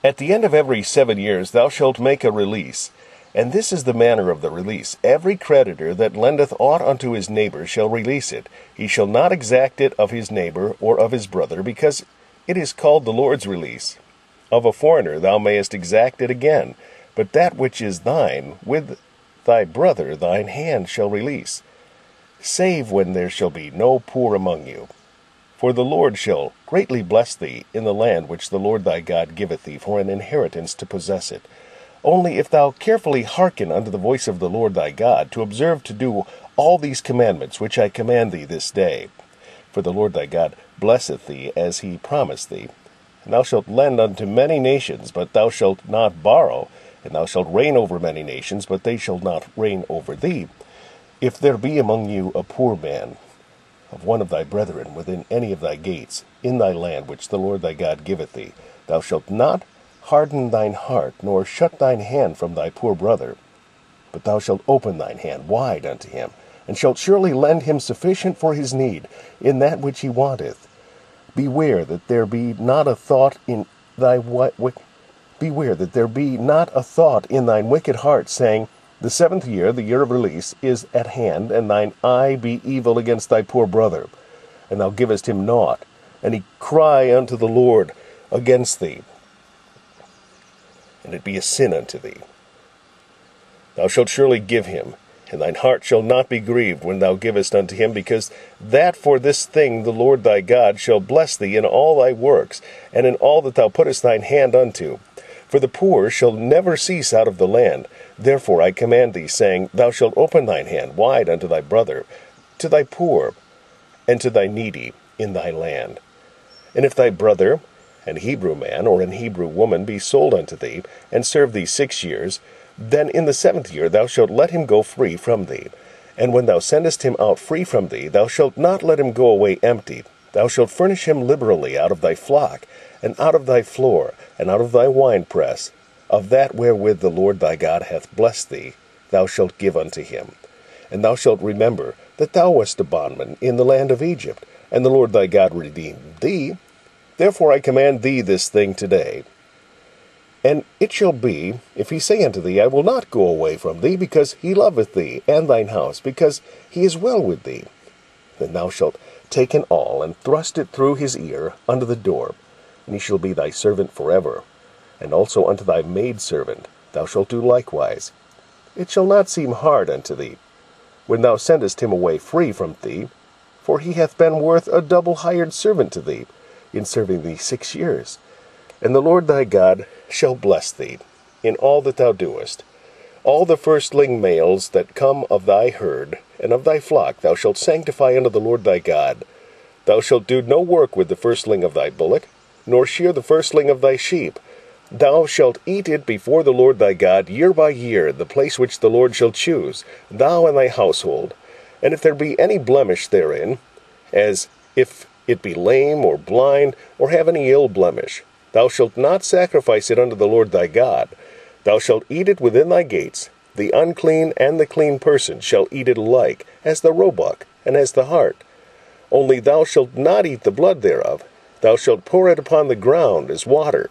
At the end of every 7 years thou shalt make a release. And this is the manner of the release. Every creditor that lendeth aught unto his neighbour shall release it. He shall not exact it of his neighbour or of his brother, because it is called the Lord's release. Of a foreigner thou mayest exact it again, but that which is thine with thy brother thine hand shall release, save when there shall be no poor among you. For the Lord shall greatly bless thee in the land which the Lord thy God giveth thee for an inheritance to possess it. Only if thou carefully hearken unto the voice of the Lord thy God, to observe to do all these commandments which I command thee this day. For the Lord thy God blesseth thee as he promised thee. And thou shalt lend unto many nations, but thou shalt not borrow. And thou shalt reign over many nations, but they shall not reign over thee. If there be among you a poor man, of one of thy brethren, within any of thy gates, in thy land which the Lord thy God giveth thee, thou shalt not harden thine heart, nor shut thine hand from thy poor brother, but thou shalt open thine hand wide unto him, and shalt surely lend him sufficient for his need, in that which he wanteth. Beware that there be not a thought in thy thine wicked heart, saying, The 7th year, the year of release, is at hand, and thine eye be evil against thy poor brother, and thou givest him naught, and he cry unto the Lord against thee, and it be a sin unto thee. Thou shalt surely give him, and thine heart shall not be grieved when thou givest unto him, because that for this thing the Lord thy God shall bless thee in all thy works, and in all that thou puttest thine hand unto. For the poor shall never cease out of the land. Therefore I command thee, saying, Thou shalt open thine hand wide unto thy brother, to thy poor, and to thy needy in thy land. And if thy brother, an Hebrew man or an Hebrew woman, be sold unto thee, and serve thee 6 years, then in the 7th year thou shalt let him go free from thee. And when thou sendest him out free from thee, thou shalt not let him go away empty. Thou shalt furnish him liberally out of thy flock, and out of thy floor, and out of thy winepress. Of that wherewith the Lord thy God hath blessed thee, thou shalt give unto him. And thou shalt remember that thou wast a bondman in the land of Egypt, and the Lord thy God redeemed thee. Therefore I command thee this thing today. And it shall be, if he say unto thee, I will not go away from thee, because he loveth thee, and thine house, because he is well with thee, then thou shalt take an awl, and thrust it through his ear under the door, and he shall be thy servant forever. And also unto thy maidservant thou shalt do likewise. It shall not seem hard unto thee, when thou sendest him away free from thee, for he hath been worth a double hired servant to thee, in serving thee 6 years. And the Lord thy God shall bless thee in all that thou doest. All the firstling males that come of thy herd and of thy flock thou shalt sanctify unto the Lord thy God. Thou shalt do no work with the firstling of thy bullock, nor shear the firstling of thy sheep. Thou shalt eat it before the Lord thy God year by year, the place which the Lord shall choose, thou and thy household. And if there be any blemish therein, as if it be lame, or blind, or have any ill blemish, thou shalt not sacrifice it unto the Lord thy God. Thou shalt eat it within thy gates. The unclean and the clean person shall eat it alike, as the roebuck, and as the hart. Only thou shalt not eat the blood thereof. Thou shalt pour it upon the ground as water.